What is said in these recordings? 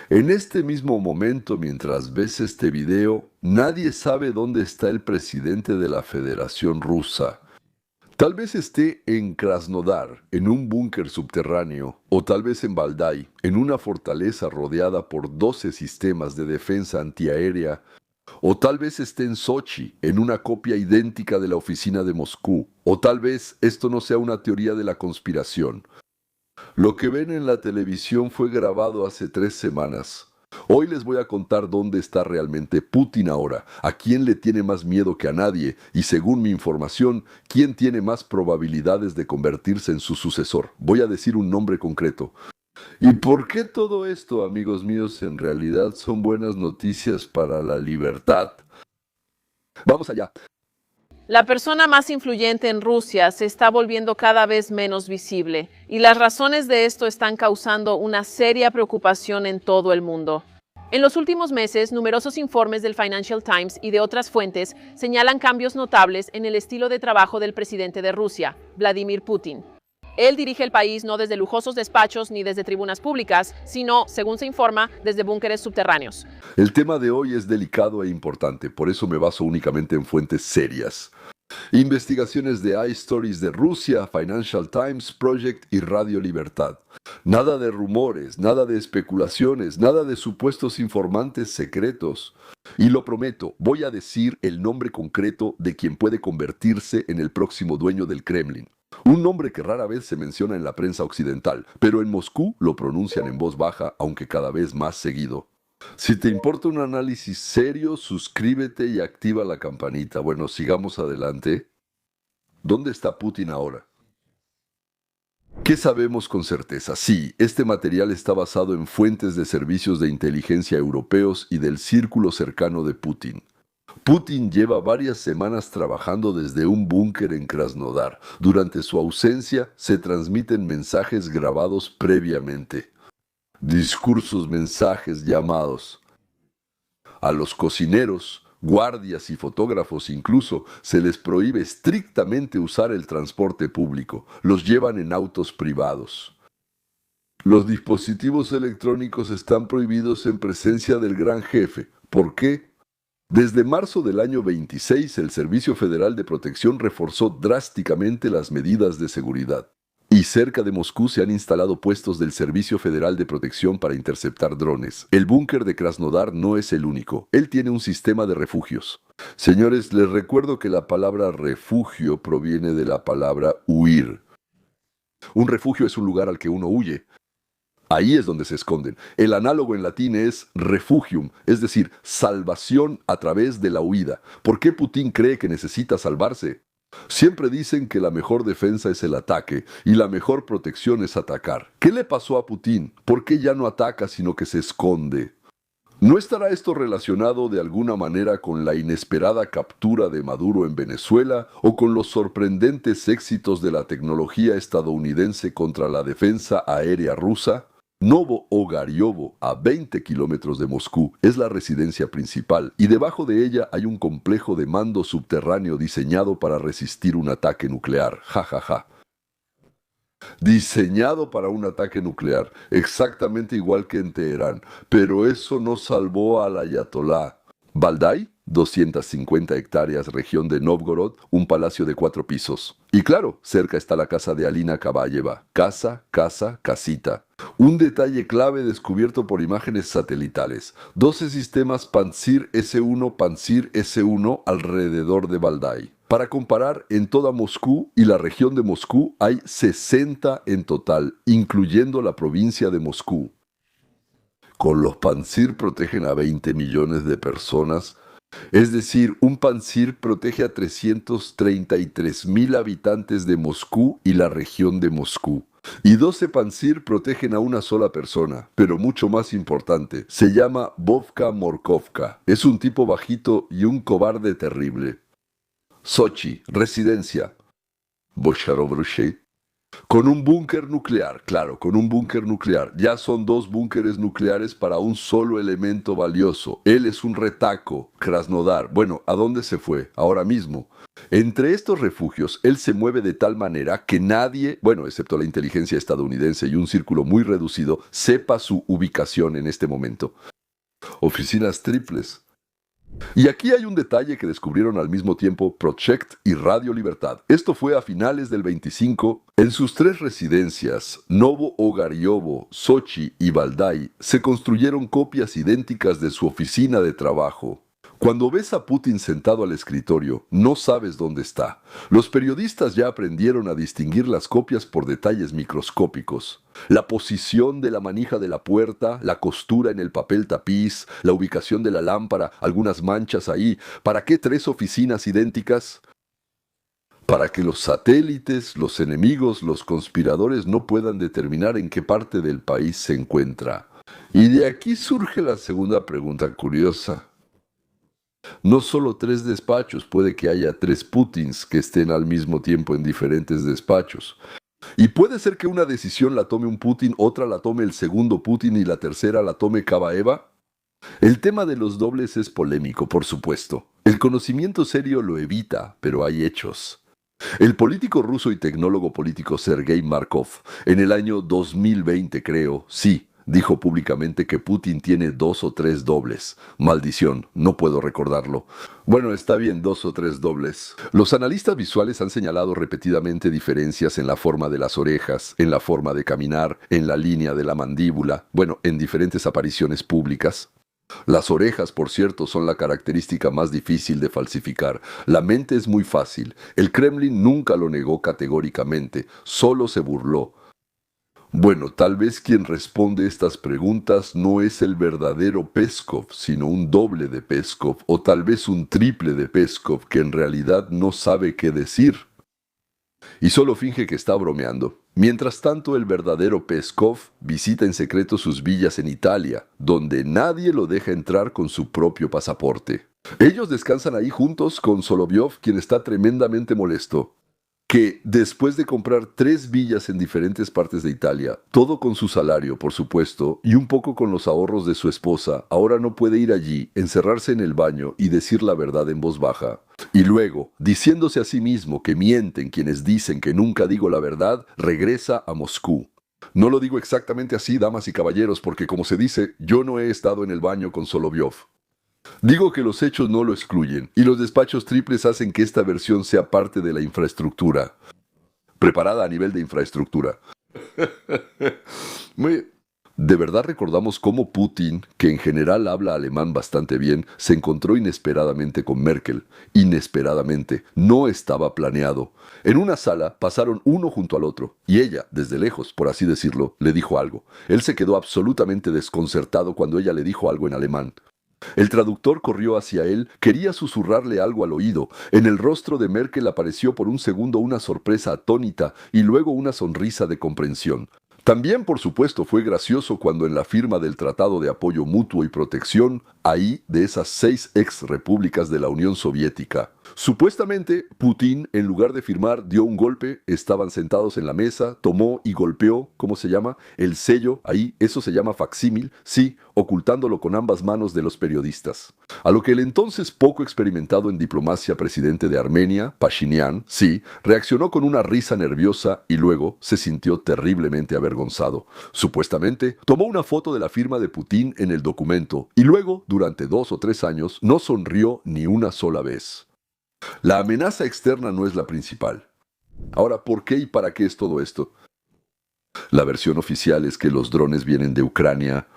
En este mismo momento, mientras ves este video, nadie sabe dónde está el presidente de la Federación Rusa. Tal vez esté en Krasnodar, en un búnker subterráneo, o tal vez en Valdai, en una fortaleza rodeada por 12 sistemas de defensa antiaérea, o tal vez esté en Sochi, en una copia idéntica de la oficina de Moscú, o tal vez esto no sea una teoría de la conspiración. Lo que ven en la televisión fue grabado hace 3 semanas. Hoy les voy a contar dónde está realmente Putin ahora, a quién le tiene más miedo que a nadie y, según mi información, quién tiene más probabilidades de convertirse en su sucesor. Voy a decir un nombre concreto. ¿Y por qué todo esto, amigos míos, en realidad son buenas noticias para la libertad? Vamos allá. La persona más influyente en Rusia se está volviendo cada vez menos visible y las razones de esto están causando una seria preocupación en todo el mundo. En los últimos meses, numerosos informes del Financial Times y de otras fuentes señalan cambios notables en el estilo de trabajo del presidente de Rusia, Vladimir Putin. Él dirige el país no desde lujosos despachos ni desde tribunas públicas, sino, según se informa, desde búnkeres subterráneos. El tema de hoy es delicado e importante, por eso me baso únicamente en fuentes serias. Investigaciones de iStories de Rusia, Financial Times, Project y Radio Libertad. Nada de rumores, nada de especulaciones, nada de supuestos informantes secretos. Y lo prometo, voy a decir el nombre concreto de quien puede convertirse en el próximo dueño del Kremlin. Un nombre que rara vez se menciona en la prensa occidental, pero en Moscú lo pronuncian en voz baja, aunque cada vez más seguido. Si te importa un análisis serio, suscríbete y activa la campanita. Bueno, sigamos adelante. ¿Dónde está Putin ahora? ¿Qué sabemos con certeza? Sí, este material está basado en fuentes de servicios de inteligencia europeos y del círculo cercano de Putin. Putin lleva varias semanas trabajando desde un búnker en Krasnodar. Durante su ausencia se transmiten mensajes grabados previamente. Discursos, mensajes, llamados. A los cocineros, guardias y fotógrafos incluso se les prohíbe estrictamente usar el transporte público. Los llevan en autos privados. Los dispositivos electrónicos están prohibidos en presencia del gran jefe. ¿Por qué? Desde marzo del año 26, el Servicio Federal de Protección reforzó drásticamente las medidas de seguridad. Y cerca de Moscú se han instalado puestos del Servicio Federal de Protección para interceptar drones. El búnker de Krasnodar no es el único. Él tiene un sistema de refugios. Señores, les recuerdo que la palabra refugio proviene de la palabra huir. Un refugio es un lugar al que uno huye. Ahí es donde se esconden. El análogo en latín es refugium, es decir, salvación a través de la huida. ¿Por qué Putin cree que necesita salvarse? Siempre dicen que la mejor defensa es el ataque y la mejor protección es atacar. ¿Qué le pasó a Putin? ¿Por qué ya no ataca sino que se esconde? ¿No estará esto relacionado de alguna manera con la inesperada captura de Maduro en Venezuela o con los sorprendentes éxitos de la tecnología estadounidense contra la defensa aérea rusa? Novo-Ogaryovo, a 20 kilómetros de Moscú, es la residencia principal y debajo de ella hay un complejo de mando subterráneo diseñado para resistir un ataque nuclear. Ja, ja, ja. Diseñado para un ataque nuclear, exactamente igual que en Teherán, pero eso no salvó al ayatolá. Valdai, 250 hectáreas, región de Novgorod, un palacio de 4 pisos. Y claro, cerca está la casa de Alina Kabayeva. Casa, casa, casita. Un detalle clave descubierto por imágenes satelitales. 12 sistemas Pantsir S1, Pantsir S1 alrededor de Valdai. Para comparar, en toda Moscú y la región de Moscú hay 60 en total, incluyendo la provincia de Moscú. Con los Pantsir protegen a 20 millones de personas. Es decir, un Pantsir protege a 333,000 habitantes de Moscú y la región de Moscú. Y 12 Pantsir protegen a una sola persona, pero mucho más importante, se llama Vovka Morkovka. Es un tipo bajito y un cobarde terrible. Sochi, residencia. Bosharovrushe. Con un búnker nuclear, claro, con un búnker nuclear. Ya son 2 búnkeres nucleares para un solo elemento valioso. Él es un retaco, Krasnodar. Bueno, ¿a dónde se fue? Ahora mismo. Entre estos refugios, él se mueve de tal manera que nadie, bueno, excepto la inteligencia estadounidense y un círculo muy reducido, sepa su ubicación en este momento. Oficinas triples. Y aquí hay un detalle que descubrieron al mismo tiempo Project y Radio Libertad. Esto fue a finales del 25. En sus 3 residencias, Novo Ogariovo, Sochi y Valdai, se construyeron copias idénticas de su oficina de trabajo. Cuando ves a Putin sentado al escritorio, no sabes dónde está. Los periodistas ya aprendieron a distinguir las copias por detalles microscópicos. La posición de la manija de la puerta, la costura en el papel tapiz, la ubicación de la lámpara, algunas manchas ahí. ¿Para qué 3 oficinas idénticas? Para que los satélites, los enemigos, los conspiradores no puedan determinar en qué parte del país se encuentra. Y de aquí surge la segunda pregunta curiosa. No solo 3 despachos, puede que haya 3 Putins que estén al mismo tiempo en diferentes despachos. Y puede ser que una decisión la tome un Putin, otra la tome el segundo Putin y la tercera la tome Kabaeva. El tema de los dobles es polémico, por supuesto. El conocimiento serio lo evita, pero hay hechos. El político ruso y tecnólogo político Sergei Markov, en el año 2020 creo, sí, dijo públicamente que Putin tiene 2 o 3 dobles. Maldición, no puedo recordarlo. Bueno, está bien, 2 o 3 dobles. Los analistas visuales han señalado repetidamente diferencias en la forma de las orejas, en la forma de caminar, en la línea de la mandíbula, bueno, en diferentes apariciones públicas. Las orejas, por cierto, son la característica más difícil de falsificar. La mente es muy fácil. El Kremlin nunca lo negó categóricamente, solo se burló. Bueno, tal vez quien responde estas preguntas no es el verdadero Peskov, sino un doble de Peskov, o tal vez un triple de Peskov que en realidad no sabe qué decir. Y solo finge que está bromeando. Mientras tanto, el verdadero Peskov visita en secreto sus villas en Italia, donde nadie lo deja entrar con su propio pasaporte. Ellos descansan ahí juntos con Solovyov, quien está tremendamente molesto. Que después de comprar 3 villas en diferentes partes de Italia, todo con su salario, por supuesto, y un poco con los ahorros de su esposa, ahora no puede ir allí, encerrarse en el baño y decir la verdad en voz baja. Y luego, diciéndose a sí mismo que mienten quienes dicen que nunca digo la verdad, regresa a Moscú. No lo digo exactamente así, damas y caballeros, porque como se dice, yo no he estado en el baño con Solovyov. Digo que los hechos no lo excluyen, y los despachos triples hacen que esta versión sea parte de la infraestructura. Preparada a nivel de infraestructura. De verdad recordamos cómo Putin, que en general habla alemán bastante bien, se encontró inesperadamente con Merkel. Inesperadamente. No estaba planeado. En una sala pasaron uno junto al otro, y ella, desde lejos, por así decirlo, le dijo algo. Él se quedó absolutamente desconcertado cuando ella le dijo algo en alemán. El traductor corrió hacia él, quería susurrarle algo al oído. En el rostro de Merkel apareció por un segundo una sorpresa atónita y luego una sonrisa de comprensión. También, por supuesto, fue gracioso cuando en la firma del Tratado de Apoyo Mutuo y Protección, ahí de esas 6 ex-repúblicas de la Unión Soviética, supuestamente Putin, en lugar de firmar, dio un golpe, estaban sentados en la mesa, tomó y golpeó, ¿cómo se llama? El sello, ahí, eso se llama facsímil, sí, ocultándolo con ambas manos de los periodistas. A lo que el entonces poco experimentado en diplomacia presidente de Armenia, Pashinyan, sí, reaccionó con una risa nerviosa y luego se sintió terriblemente avergonzado. Supuestamente, tomó una foto de la firma de Putin en el documento y luego, durante 2 o 3 años, no sonrió ni una sola vez. La amenaza externa no es la principal. Ahora, ¿por qué y para qué es todo esto? La versión oficial es que los drones vienen de Ucrania.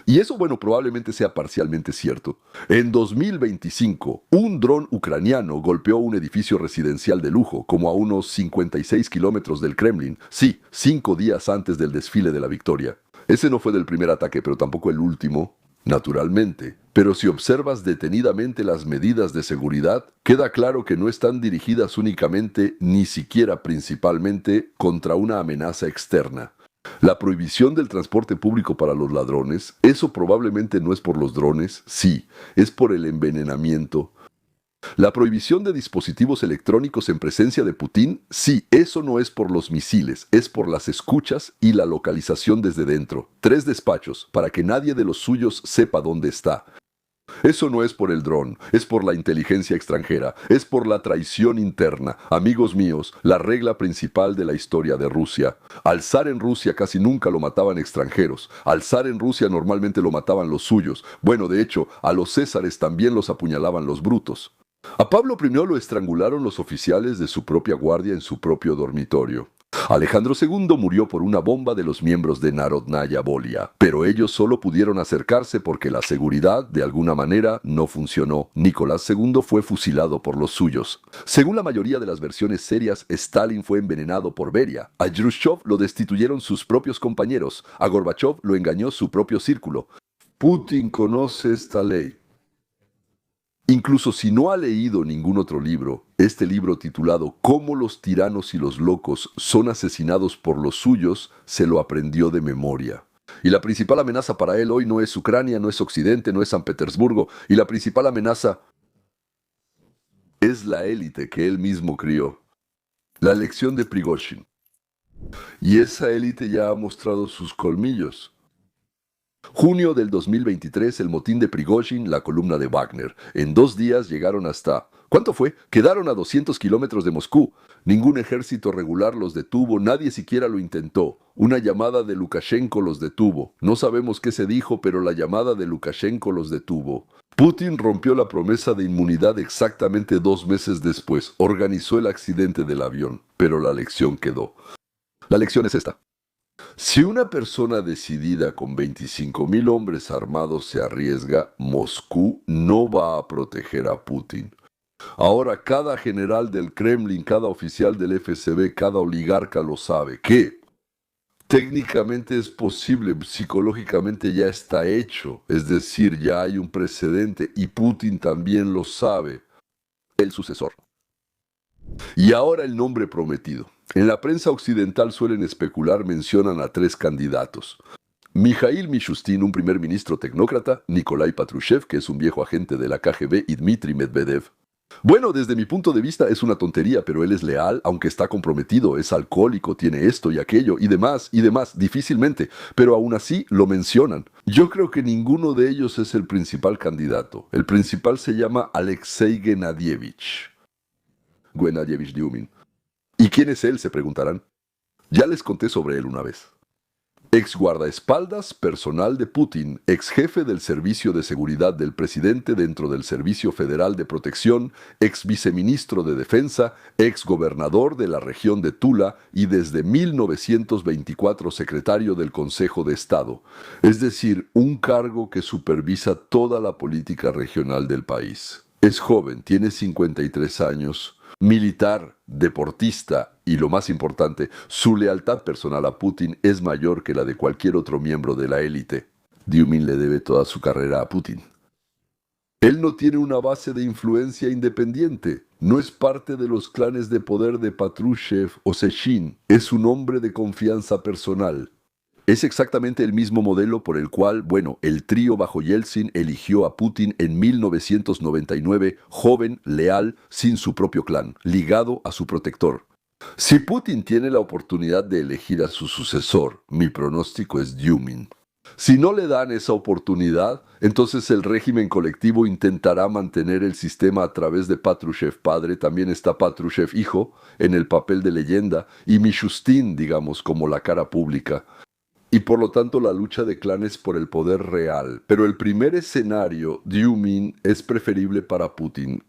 Y eso, bueno, probablemente sea parcialmente cierto. En 2025, un dron ucraniano golpeó un edificio residencial de lujo, como a unos 56 kilómetros del Kremlin. Sí, 5 días antes del desfile de la victoria. Ese no fue del primer ataque, pero tampoco el último. Naturalmente, pero si observas detenidamente las medidas de seguridad, queda claro que no están dirigidas únicamente, ni siquiera principalmente, contra una amenaza externa. La prohibición del transporte público para los ladrones, eso probablemente no es por los drones, sí, es por el envenenamiento. La prohibición de dispositivos electrónicos en presencia de Putin, sí, eso no es por los misiles, es por las escuchas y la localización desde dentro. 3 despachos, para que nadie de los suyos sepa dónde está. Eso no es por el dron, es por la inteligencia extranjera, es por la traición interna. Amigos míos, la regla principal de la historia de Rusia. Al zar en Rusia casi nunca lo mataban extranjeros. Al zar en Rusia normalmente lo mataban los suyos. Bueno, de hecho, a los césares también los apuñalaban los brutos. A Pablo I lo estrangularon los oficiales de su propia guardia en su propio dormitorio. Alejandro II murió por una bomba de los miembros de Narodnaya Volia, pero ellos solo pudieron acercarse porque la seguridad, de alguna manera, no funcionó. Nicolás II fue fusilado por los suyos. Según la mayoría de las versiones serias, Stalin fue envenenado por Beria. A Khrushchev lo destituyeron sus propios compañeros. A Gorbachev lo engañó su propio círculo. Putin conoce esta ley. Incluso si no ha leído ningún otro libro, este libro titulado Cómo los tiranos y los locos son asesinados por los suyos, se lo aprendió de memoria. Y la principal amenaza para él hoy no es Ucrania, no es Occidente, no es San Petersburgo, y la principal amenaza es la élite que él mismo crió. La elección de Prigozhin. Y esa élite ya ha mostrado sus colmillos. Junio del 2023, el motín de Prigozhin, la columna de Wagner. En 2 días llegaron hasta... ¿Cuánto fue? Quedaron a 200 kilómetros de Moscú. Ningún ejército regular los detuvo, nadie siquiera lo intentó. Una llamada de Lukashenko los detuvo. No sabemos qué se dijo, pero la llamada de Lukashenko los detuvo. Putin rompió la promesa de inmunidad exactamente 2 meses después. Organizó el accidente del avión, pero la lección quedó. La lección es esta. Si una persona decidida con 25,000 hombres armados se arriesga, Moscú no va a proteger a Putin. Ahora cada general del Kremlin, cada oficial del FSB, cada oligarca lo sabe. ¿Qué? Técnicamente es posible, psicológicamente ya está hecho. Es decir, ya hay un precedente y Putin también lo sabe. El sucesor. Y ahora el nombre prometido. En la prensa occidental suelen especular, mencionan a 3 candidatos. Mikhail Mishustin, un primer ministro tecnócrata, Nikolai Patrushev, que es un viejo agente de la KGB, y Dmitry Medvedev. Bueno, desde mi punto de vista es una tontería, pero él es leal, aunque está comprometido, es alcohólico, tiene esto y aquello, y demás, difícilmente, pero aún así lo mencionan. Yo creo que ninguno de ellos es el principal candidato. El principal se llama Alexei Genadievich Diumin. ¿Y quién es él?, se preguntarán. Ya les conté sobre él una vez. Ex guardaespaldas personal de Putin, ex jefe del Servicio de Seguridad del Presidente dentro del Servicio Federal de Protección, ex viceministro de Defensa, ex gobernador de la región de Tula y desde 1924 secretario del Consejo de Estado. Es decir, un cargo que supervisa toda la política regional del país. Es joven, tiene 53 años. Militar, deportista y, lo más importante, su lealtad personal a Putin es mayor que la de cualquier otro miembro de la élite. Diumin le debe toda su carrera a Putin. Él no tiene una base de influencia independiente, no es parte de los clanes de poder de Patrushev o Sechin, es un hombre de confianza personal. Es exactamente el mismo modelo por el cual, el trío bajo Yeltsin eligió a Putin en 1999, joven, leal, sin su propio clan, ligado a su protector. Si Putin tiene la oportunidad de elegir a su sucesor, mi pronóstico es Diumin. Si no le dan esa oportunidad, entonces el régimen colectivo intentará mantener el sistema a través de Patrushev padre, también está Patrushev hijo, en el papel de leyenda, y Mishustin, digamos, como la cara pública. Y por lo tanto la lucha de clanes por el poder real. Pero el primer escenario, Diumin, es preferible para Putin.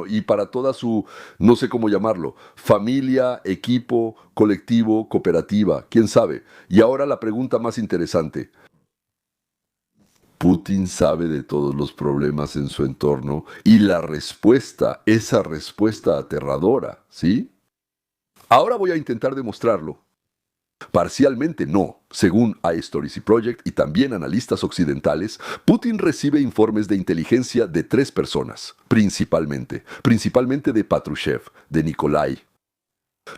Y para toda su, no sé cómo llamarlo, familia, equipo, colectivo, cooperativa, quién sabe. Y ahora la pregunta más interesante. Putin sabe de todos los problemas en su entorno y la respuesta, esa respuesta aterradora, ¿sí? Ahora voy a intentar demostrarlo. Parcialmente no. Según iStories y Project y también analistas occidentales, Putin recibe informes de inteligencia de 3 personas, principalmente de Patrushev, de Nikolai.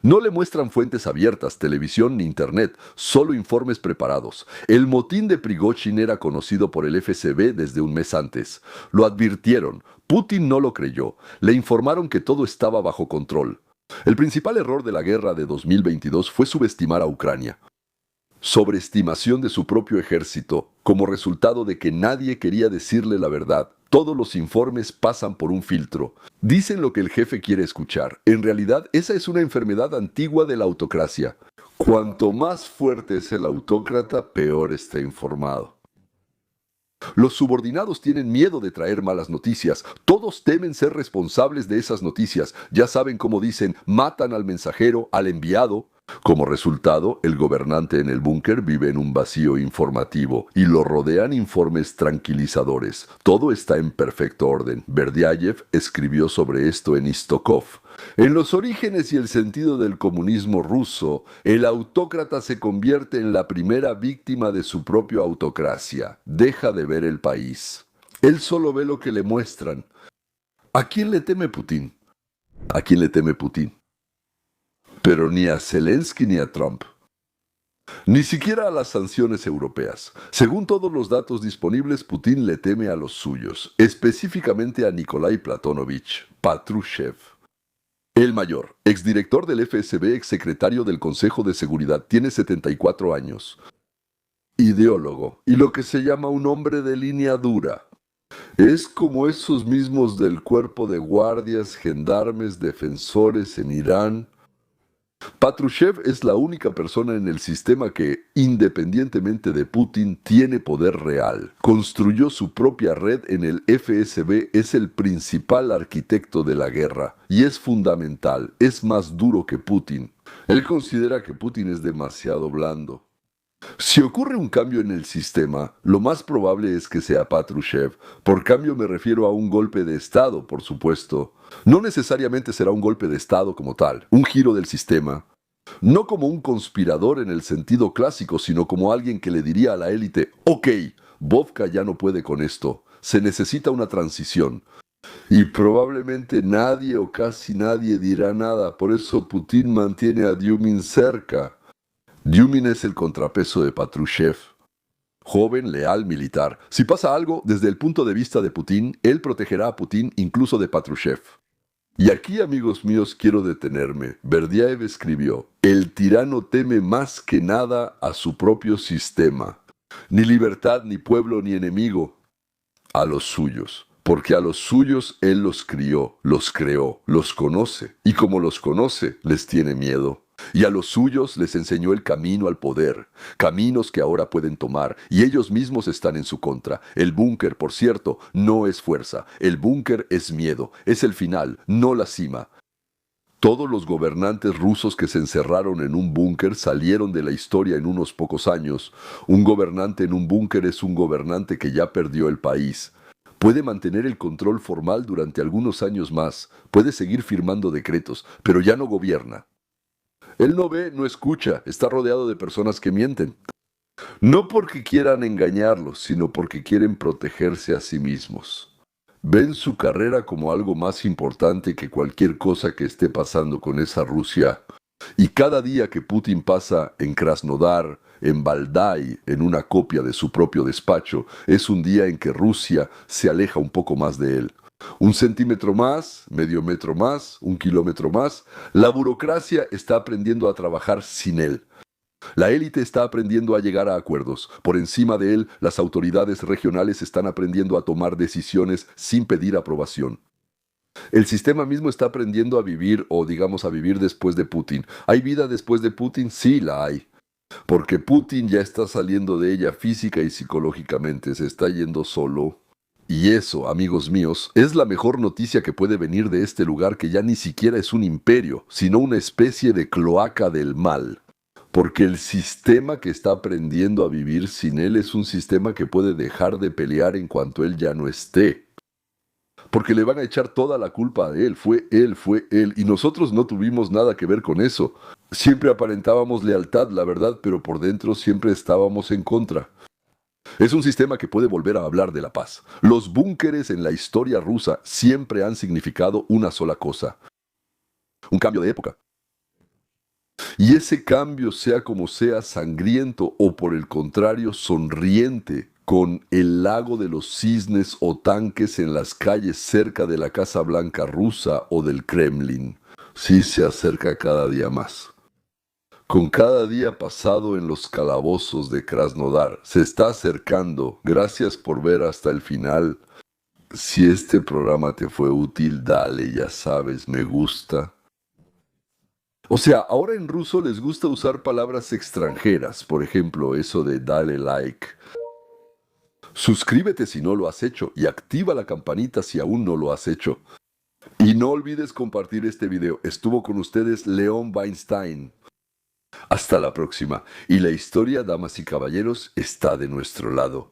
No le muestran fuentes abiertas, televisión ni internet, solo informes preparados. El motín de Prigozhin era conocido por el FSB desde un mes antes. Lo advirtieron. Putin no lo creyó. Le informaron que todo estaba bajo control. El principal error de la guerra de 2022 fue subestimar a Ucrania. Sobreestimación de su propio ejército, como resultado de que nadie quería decirle la verdad. Todos los informes pasan por un filtro. Dicen lo que el jefe quiere escuchar. En realidad, esa es una enfermedad antigua de la autocracia. Cuanto más fuerte es el autócrata, peor está informado. Los subordinados tienen miedo de traer malas noticias. Todos temen ser responsables de esas noticias. Ya saben cómo dicen, matan al mensajero, al enviado. Como resultado, el gobernante en el búnker vive en un vacío informativo y lo rodean informes tranquilizadores. Todo está en perfecto orden. Berdiayev escribió sobre esto en Istokov. En los orígenes y el sentido del comunismo ruso, el autócrata se convierte en la primera víctima de su propia autocracia. Deja de ver el país. Él solo ve lo que le muestran. ¿A quién le teme Putin? ¿A quién le teme Putin? Pero ni a Zelensky ni a Trump. Ni siquiera a las sanciones europeas. Según todos los datos disponibles, Putin le teme a los suyos, específicamente a Nikolai Platonovich Patrushev. El mayor, exdirector del FSB, exsecretario del Consejo de Seguridad, tiene 74 años. Ideólogo, y lo que se llama un hombre de línea dura. Es como esos mismos del cuerpo de guardias, gendarmes, defensores en Irán. Patrushev es la única persona en el sistema que, independientemente de Putin, tiene poder real. Construyó su propia red en el FSB, es el principal arquitecto de la guerra y es fundamental, es más duro que Putin. Él considera que Putin es demasiado blando. Si ocurre un cambio en el sistema, lo más probable es que sea Patrushev. Por cambio me refiero a un golpe de Estado, por supuesto. No necesariamente será un golpe de Estado como tal, un giro del sistema. No como un conspirador en el sentido clásico, sino como alguien que le diría a la élite, ok, Vodka ya no puede con esto, se necesita una transición. Y probablemente nadie o casi nadie dirá nada, por eso Putin mantiene a Dyumin cerca. Dyumin es el contrapeso de Patrushev. Joven, leal, militar. Si pasa algo, desde el punto de vista de Putin, él protegerá a Putin incluso de Patrushev. Y aquí, amigos míos, quiero detenerme. Berdiaev escribió, el tirano teme más que nada a su propio sistema. Ni libertad, ni pueblo, ni enemigo. A los suyos. Porque a los suyos él los crió, los creó, los conoce. Y como los conoce, les tiene miedo. Y a los suyos les enseñó el camino al poder, caminos que ahora pueden tomar, y ellos mismos están en su contra. El búnker, por cierto, no es fuerza, el búnker es miedo, es el final, no la cima. Todos los gobernantes rusos que se encerraron en un búnker salieron de la historia en unos pocos años. Un gobernante en un búnker es un gobernante que ya perdió el país. Puede mantener el control formal durante algunos años más, puede seguir firmando decretos, pero ya no gobierna. Él no ve, no escucha, está rodeado de personas que mienten. No porque quieran engañarlos, sino porque quieren protegerse a sí mismos. Ven su carrera como algo más importante que cualquier cosa que esté pasando con esa Rusia. Y cada día que Putin pasa en Krasnodar, en Valdai, en una copia de su propio despacho, es un día en que Rusia se aleja un poco más de él. Un centímetro más, medio metro más, un kilómetro más. La burocracia está aprendiendo a trabajar sin él. La élite está aprendiendo a llegar a acuerdos. Por encima de él, las autoridades regionales están aprendiendo a tomar decisiones sin pedir aprobación. El sistema mismo está aprendiendo a vivir, o digamos a vivir después de Putin. ¿Hay vida después de Putin? Sí, la hay. Porque Putin ya está saliendo de ella física y psicológicamente, se está yendo solo. Y eso, amigos míos, es la mejor noticia que puede venir de este lugar que ya ni siquiera es un imperio, sino una especie de cloaca del mal. Porque el sistema que está aprendiendo a vivir sin él es un sistema que puede dejar de pelear en cuanto él ya no esté. Porque le van a echar toda la culpa a él, fue él, y nosotros no tuvimos nada que ver con eso. Siempre aparentábamos lealtad, la verdad, pero por dentro siempre estábamos en contra. Es un sistema que puede volver a hablar de la paz. Los búnkeres en la historia rusa siempre han significado una sola cosa: un cambio de época. Y ese cambio, sea como sea, sangriento o por el contrario sonriente, con el lago de los cisnes o tanques en las calles cerca de la Casa Blanca rusa o del Kremlin, sí se acerca cada día más. Con cada día pasado en los calabozos de Krasnodar, se está acercando. Gracias por ver hasta el final. Si este programa te fue útil, dale, ya sabes, me gusta. O sea, ahora en ruso les gusta usar palabras extranjeras, por ejemplo, eso de dale like. Suscríbete si no lo has hecho y activa la campanita si aún no lo has hecho. Y no olvides compartir este video. Estuvo con ustedes León Weinstein. Hasta la próxima. Y la historia, damas y caballeros, está de nuestro lado.